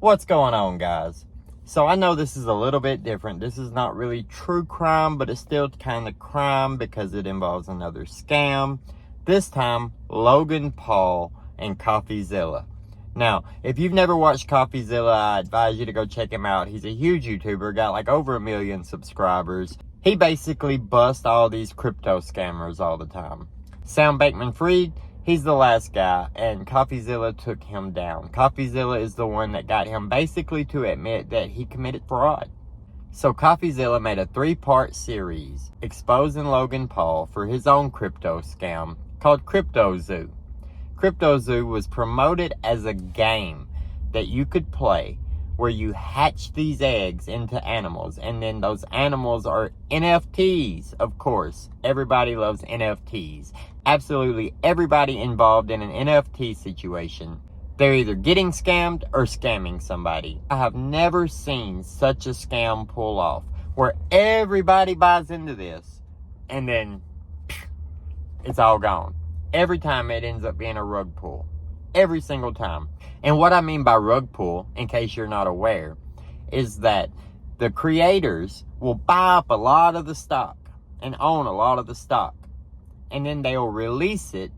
What's going on, guys? So I know this is a little bit different. This is not really true crime, but it's still kind of crime because it involves another scam. This time, Logan Paul and Coffeezilla. Now, if you've never watched Coffeezilla, I advise you to go check him out. He's a huge YouTuber, got like over 1 million subscribers. He basically busts all these crypto scammers all the time. Sam Bankman-Fried, he's the last guy, and Coffeezilla took him down. Coffeezilla is the one that got him basically to admit that he committed fraud. So Coffeezilla made a 3-part series exposing Logan Paul for his own crypto scam called CryptoZoo. CryptoZoo was promoted as a game that you could play where you hatch these eggs into animals, and then those animals are NFTs, of course. Everybody loves NFTs. Absolutely everybody involved in an NFT situation, they're either getting scammed or scamming somebody. I have never seen such a scam pull off where everybody buys into this and then it's all gone. Every time it ends up being a rug pull. Every single time. And what I mean by rug pull, in case you're not aware, is that the creators will buy up a lot of the stock and own a lot of the stock. And then they'll release it,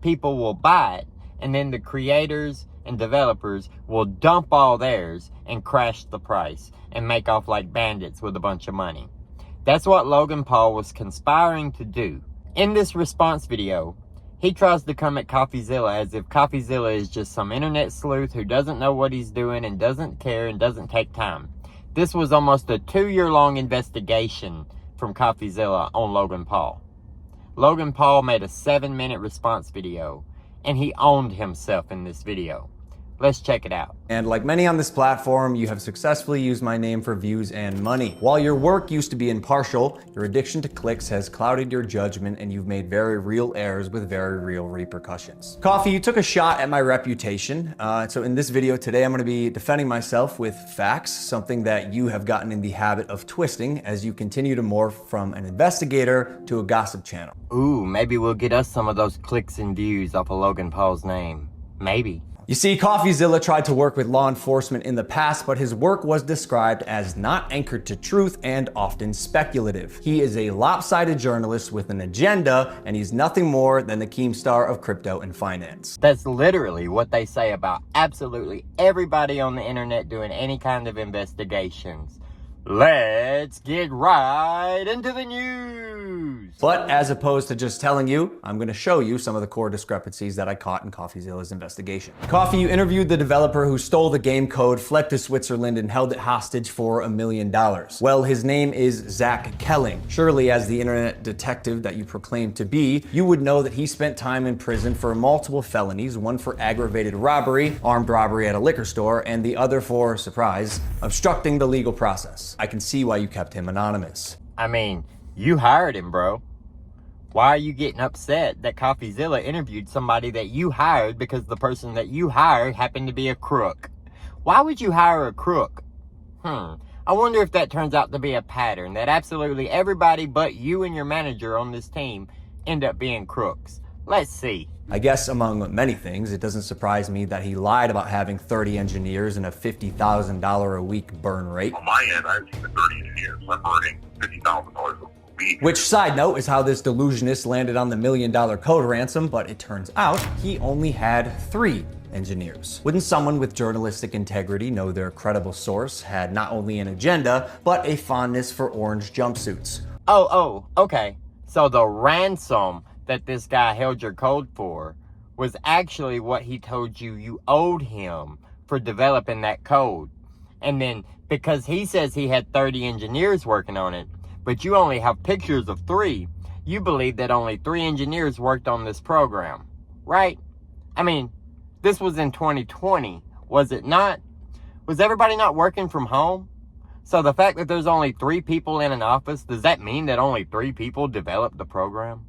people will buy it, and then the creators and developers will dump all theirs and crash the price and make off like bandits with a bunch of money. That's what Logan Paul was conspiring to do. In this response video, he tries to come at Coffeezilla as if Coffeezilla is just some internet sleuth who doesn't know what he's doing and doesn't care and doesn't take time. This was almost a 2-year-long investigation from Coffeezilla on Logan Paul. Logan Paul made a 7-minute response video, and he owned himself in this video. Let's check it out. And like many on this platform, you have successfully used my name for views and money. While your work used to be impartial, your addiction to clicks has clouded your judgment and you've made very real errors with very real repercussions. Coffee, you took a shot at my reputation. So in this video today, I'm gonna be defending myself with facts, something that you have gotten in the habit of twisting as you continue to morph from an investigator to a gossip channel. Ooh, maybe we'll get us some of those clicks and views off of Logan Paul's name. Maybe. You see, Coffeezilla tried to work with law enforcement in the past, but his work was described as not anchored to truth and often speculative. He is a lopsided journalist with an agenda, and he's nothing more than the Keemstar of crypto and finance. That's literally what they say about absolutely everybody on the internet doing any kind of investigations. Let's get right into the news. But as opposed to just telling you, I'm going to show you some of the core discrepancies that I caught in Coffeezilla's investigation. Coffee, you interviewed the developer who stole the game code, fled to Switzerland, and held it hostage for $1 million. Well, his name is Zach Kelling. Surely, as the internet detective that you proclaim to be, you would know that he spent time in prison for multiple felonies, one for aggravated robbery, armed robbery at a liquor store, and the other for, surprise, obstructing the legal process. I can see why you kept him anonymous. I mean, you hired him, bro. Why are you getting upset that Coffeezilla interviewed somebody that you hired because the person that you hired happened to be a crook? Why would you hire a crook? I wonder if that turns out to be a pattern, that absolutely everybody but you and your manager on this team end up being crooks. Let's see. I guess among many things, it doesn't surprise me that he lied about having 30 engineers and a $50,000 a week burn rate. On my end, I have 30 engineers. I'm burning $50,000 a week. Which, side note, is how this delusionist landed on the $1 million code ransom, but it turns out he only had 3 engineers. Wouldn't someone with journalistic integrity know their credible source had not only an agenda, but a fondness for orange jumpsuits? Oh, okay. So the ransom that this guy held your code for was actually what he told you you owed him for developing that code. And then because he says he had 30 engineers working on it, but you only have pictures of 3, you believe that only 3 engineers worked on this program, right? I mean, this was in 2020, was it not? Was everybody not working from home? So the fact that there's only 3 people in an office, does that mean that only 3 people developed the program?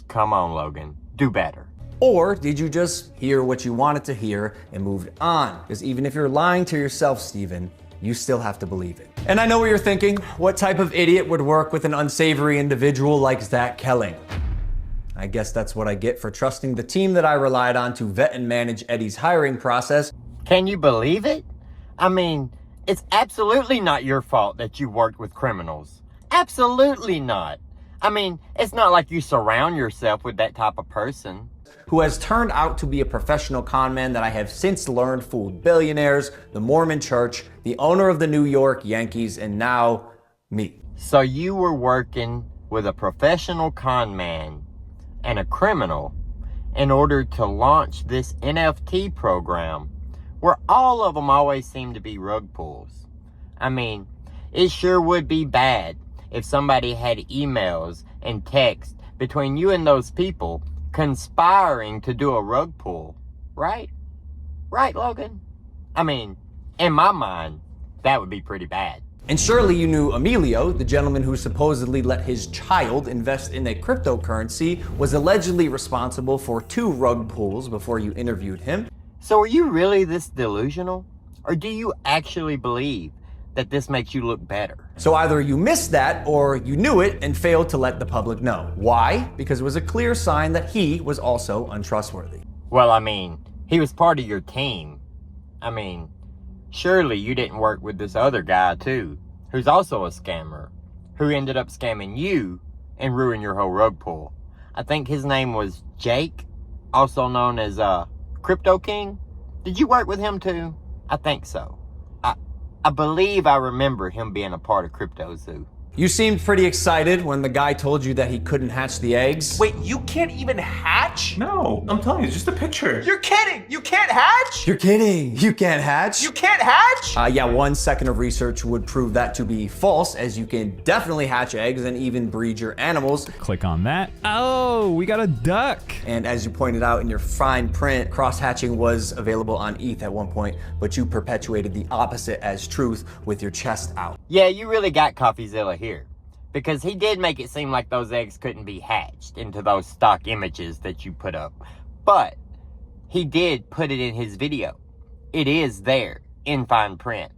Come on, Logan. Do better. Or did you just hear what you wanted to hear and moved on? Because even if you're lying to yourself, Steven, you still have to believe it. And I know what you're thinking. What type of idiot would work with an unsavory individual like Zach Kelling? I guess that's what I get for trusting the team that I relied on to vet and manage Eddie's hiring process. Can you believe it? I mean, it's absolutely not your fault that you worked with criminals. Absolutely not. I mean, it's not like you surround yourself with that type of person. Who has turned out to be a professional con man that I have since learned fooled billionaires, the Mormon Church, the owner of the New York Yankees, and now me. So you were working with a professional con man and a criminal in order to launch this NFT program where all of them always seem to be rug pulls. I mean, it sure would be bad if somebody had emails and text between you and those people conspiring to do a rug pull, right? Right, Logan? I mean, in my mind, that would be pretty bad. And surely you knew Emilio, the gentleman who supposedly let his child invest in a cryptocurrency, was allegedly responsible for 2 rug pulls before you interviewed him. So are you really this delusional? Or do you actually believe that this makes you look better? So either you missed that or you knew it and failed to let the public know. Why? Because it was a clear sign that he was also untrustworthy. Well, I mean, he was part of your team. I mean, surely you didn't work with this other guy too, who's also a scammer, who ended up scamming you and ruined your whole rug pull. I think his name was Jake, also known as Crypto King. Did you work with him too? I think so. I believe I remember him being a part of CryptoZoo. You seemed pretty excited when the guy told you that he couldn't hatch the eggs. Wait, you can't even hatch? No, I'm telling you, it's just a picture. You're kidding! You can't hatch? You're kidding. You can't hatch? You can't hatch? Yeah, 1 second of research would prove that to be false, as you can definitely hatch eggs and even breed your animals. Click on that. Oh, we got a duck. And as you pointed out in your fine print, cross-hatching was available on ETH at one point, but you perpetuated the opposite as truth with your chest out. Yeah, you really got Coffeezilla here. Because he did make it seem like those eggs couldn't be hatched into those stock images that you put up. But he did put it in his video. It is there in fine print.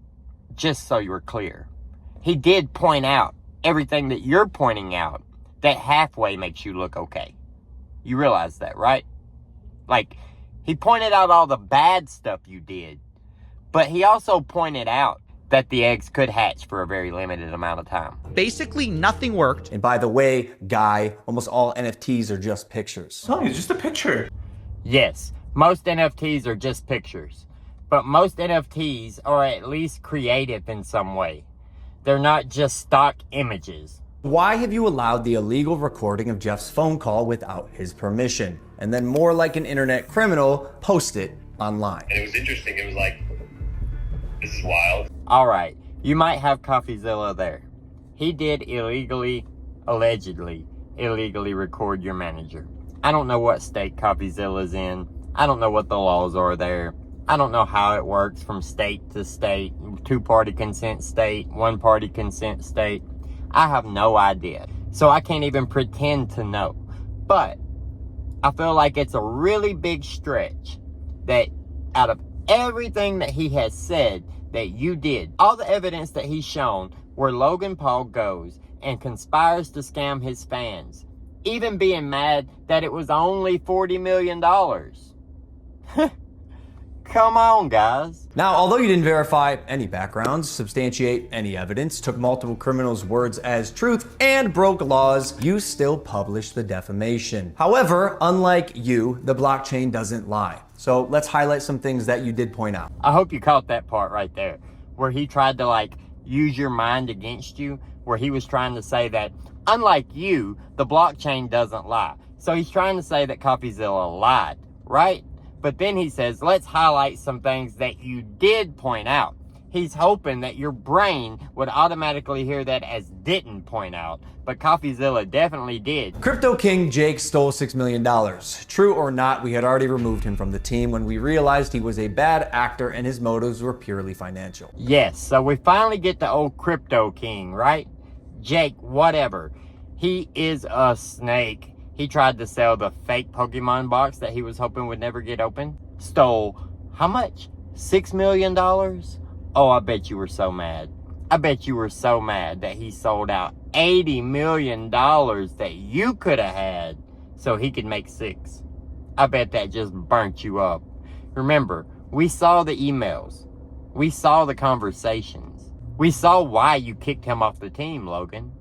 Just so you're clear. He did point out everything that you're pointing out that halfway makes you look okay. You realize that, right? Like, he pointed out all the bad stuff you did. But he also pointed out that the eggs could hatch for a very limited amount of time. Basically, nothing worked. And by the way, Guy, almost all NFTs are just pictures. I'm telling you, it's just a picture. Yes, most NFTs are just pictures. But most NFTs are at least creative in some way. They're not just stock images. Why have you allowed the illegal recording of Jeff's phone call without his permission? And then more like an internet criminal, post it online. And it was interesting. It was like, this is wild. Alright, you might have Coffeezilla there. He did allegedly illegally record your manager. I don't know what state Coffeezilla's in. I don't know what the laws are there. I don't know how it works from state to state, 2-party consent state, 1-party consent state. I have no idea. So I can't even pretend to know. But I feel like it's a really big stretch that out of everything that he has said that you did, all the evidence that he's shown where Logan Paul goes and conspires to scam his fans, even being mad that it was only $40 million. Come on, guys. Now, although you didn't verify any backgrounds, substantiate any evidence, took multiple criminals' words as truth, and broke laws, you still published the defamation. However, unlike you, the blockchain doesn't lie. So let's highlight some things that you did point out. I hope you caught that part right there, where he tried to use your mind against you, where he was trying to say that, unlike you, the blockchain doesn't lie. So he's trying to say that Coffeezilla lied, right? But then he says, let's highlight some things that you did point out. He's hoping that your brain would automatically hear that as didn't point out. But Coffeezilla definitely did. Crypto King Jake stole $6 million. True or not, we had already removed him from the team when we realized he was a bad actor and his motives were purely financial. Yes, so we finally get the old Crypto King, right? Jake, whatever. He is a snake. He tried to sell the fake Pokemon box that he was hoping would never get open. Stole, how much? $6 million? Oh, I bet you were so mad. I bet you were so mad that he sold out $80 million that you could have had so he could make 6. I bet that just burnt you up. Remember, we saw the emails. We saw the conversations. We saw why you kicked him off the team, Logan.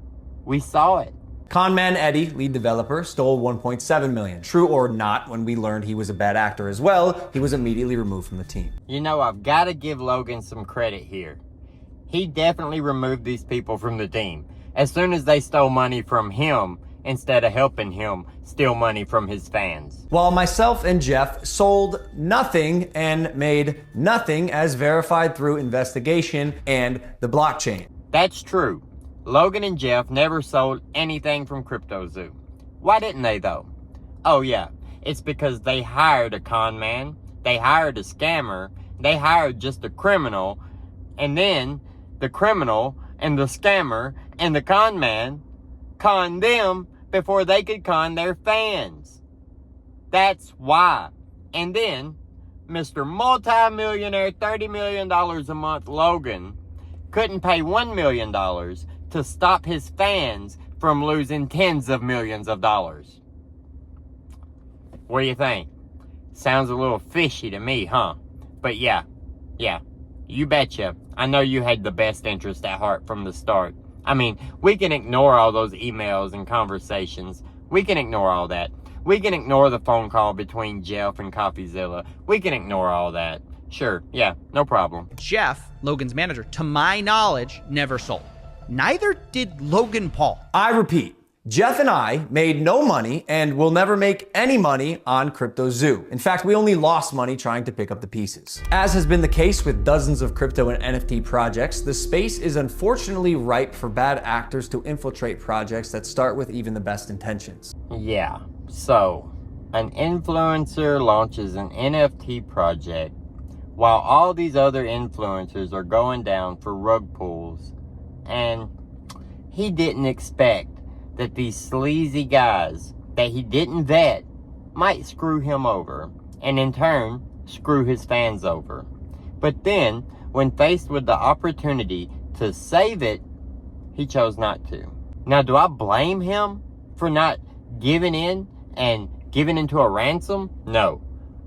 We saw it. Conman Eddie, lead developer, stole $1.7 million. True or not, when we learned he was a bad actor as well, he was immediately removed from the team. You know, I've got to give Logan some credit here. He definitely removed these people from the team as soon as they stole money from him instead of helping him steal money from his fans. While myself and Jeff sold nothing and made nothing as verified through investigation and the blockchain. That's true. Logan and Jeff never sold anything from CryptoZoo. Why didn't they though? Oh yeah, it's because they hired a con man, they hired a scammer, they hired just a criminal, and then the criminal and the scammer and the con man conned them before they could con their fans. That's why. And then Mr. Multi-millionaire, $30 million a month Logan couldn't pay $1 million to stop his fans from losing tens of millions of dollars. What do you think? Sounds a little fishy to me, huh? But yeah, you betcha. I know you had the best interest at heart from the start. I mean, we can ignore all those emails and conversations. We can ignore all that. We can ignore the phone call between Jeff and Coffeezilla. We can ignore all that. Sure, yeah, no problem. Jeff, Logan's manager, to my knowledge, never sold. Neither did Logan Paul. I repeat, Jeff and I made no money and will never make any money on CryptoZoo. In fact, we only lost money trying to pick up the pieces. As has been the case with dozens of crypto and NFT projects, the space is unfortunately ripe for bad actors to infiltrate projects that start with even the best intentions. Yeah, so an influencer launches an NFT project while all these other influencers are going down for rug pulls, and he didn't expect that these sleazy guys that he didn't vet might screw him over, and in turn, screw his fans over. But then, when faced with the opportunity to save it, he chose not to. Now, do I blame him for not giving in and giving into a ransom? No.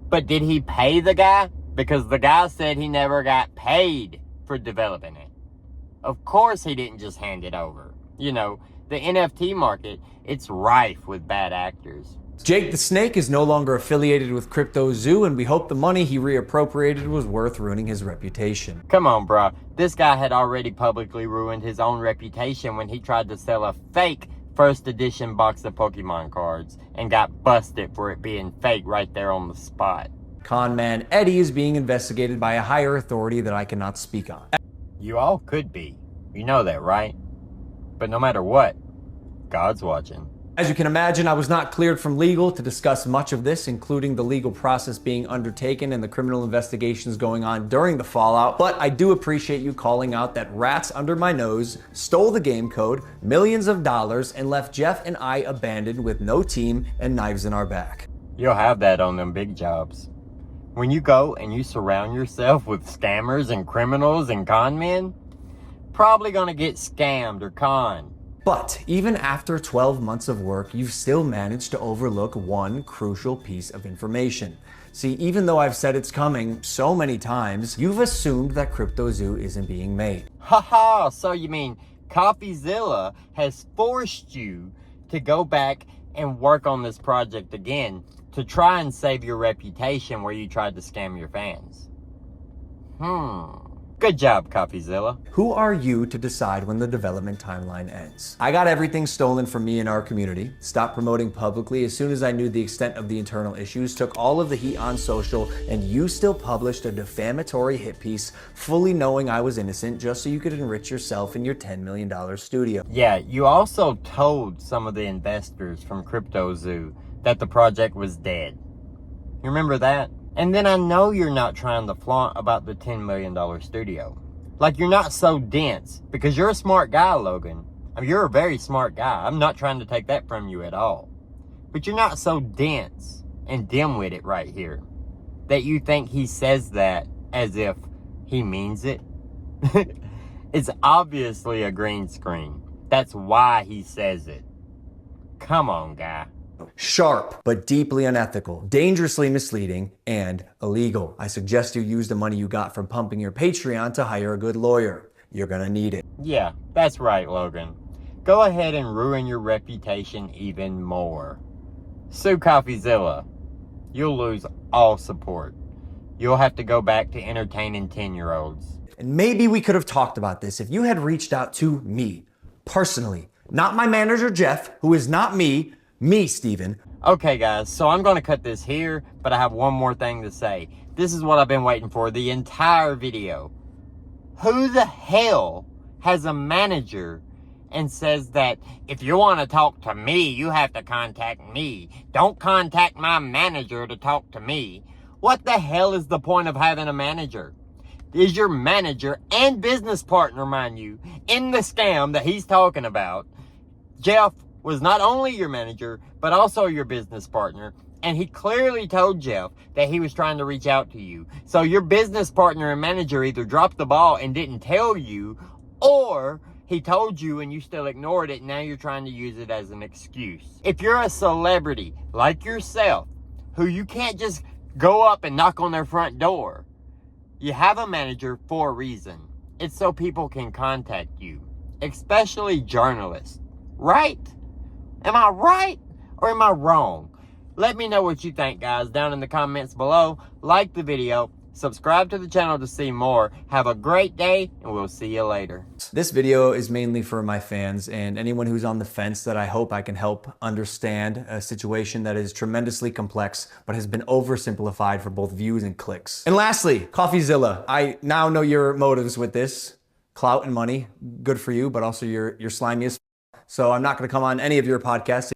But did he pay the guy? Because the guy said he never got paid for developing it. Of course he didn't just hand it over. You know, the NFT market, it's rife with bad actors. Jake the Snake is no longer affiliated with CryptoZoo, and we hope the money he reappropriated was worth ruining his reputation. Come on, bro. This guy had already publicly ruined his own reputation when he tried to sell a fake first edition box of Pokemon cards and got busted for it being fake right there on the spot. Conman Eddie is being investigated by a higher authority that I cannot speak on. You all could be. You know that, right? But no matter what, God's watching. As you can imagine, I was not cleared from legal to discuss much of this, including the legal process being undertaken and the criminal investigations going on during the fallout, but I do appreciate you calling out that rats under my nose stole the game code, millions of dollars, and left Jeff and I abandoned with no team and knives in our back. You'll have that on them big jobs. When you go and you surround yourself with scammers and criminals and con men, probably gonna get scammed or conned. But even after 12 months of work, you've still managed to overlook one crucial piece of information. See, even though I've said it's coming so many times, you've assumed that CryptoZoo isn't being made. Haha, so you mean Coffeezilla has forced you to go back and work on this project again to try and save your reputation where you tried to scam your fans. Good job, Coffeezilla. Who are you to decide when the development timeline ends? I got everything stolen from me and our community, stopped promoting publicly as soon as I knew the extent of the internal issues, took all of the heat on social, and you still published a defamatory hit piece fully knowing I was innocent just so you could enrich yourself in your $10 million studio. Yeah, you also told some of the investors from CryptoZoo that the project was dead. You remember that? And then I know you're not trying to flaunt about the $10 million studio. Like, you're not so dense, because you're a smart guy, Logan. I mean, you're a very smart guy. I'm not trying to take that from you at all. But you're not so dense and dim-witted right here that you think he says that as if he means it. It's obviously a green screen. That's why he says it. Come on, guy. Sharp, but deeply unethical, dangerously misleading, and illegal. I suggest you use the money you got from pumping your Patreon to hire a good lawyer. You're gonna need it. Yeah, that's right, Logan. Go ahead and ruin your reputation even more. Sue Coffeezilla. You'll lose all support. You'll have to go back to entertaining 10-year-olds. And maybe we could have talked about this if you had reached out to me, personally. Not my manager, Jeff, who is not me, Steven. Okay, guys, so I'm going to cut this here, but I have one more thing to say. This is what I've been waiting for the entire video. Who the hell has a manager and says that if you want to talk to me, you have to contact me? Don't contact my manager to talk to me. What the hell is the point of having a manager? Is your manager and business partner, mind you, in the scam that he's talking about? Jeff was not only your manager, but also your business partner. And he clearly told Jeff that he was trying to reach out to you. So your business partner and manager either dropped the ball and didn't tell you, or he told you and you still ignored it, and now you're trying to use it as an excuse. If you're a celebrity like yourself, who you can't just go up and knock on their front door, you have a manager for a reason. It's so people can contact you, especially journalists. Right? Am I right or am I wrong? Let me know what you think, guys, down in the comments below. Like the video, subscribe to the channel to see more. Have a great day, and we'll see you later. This video is mainly for my fans and anyone who's on the fence that I hope I can help understand a situation that is tremendously complex, but has been oversimplified for both views and clicks. And lastly, Coffeezilla. I now know your motives with this. Clout and money, good for you, but also you're slimy as f. So I'm not gonna come on any of your podcasts.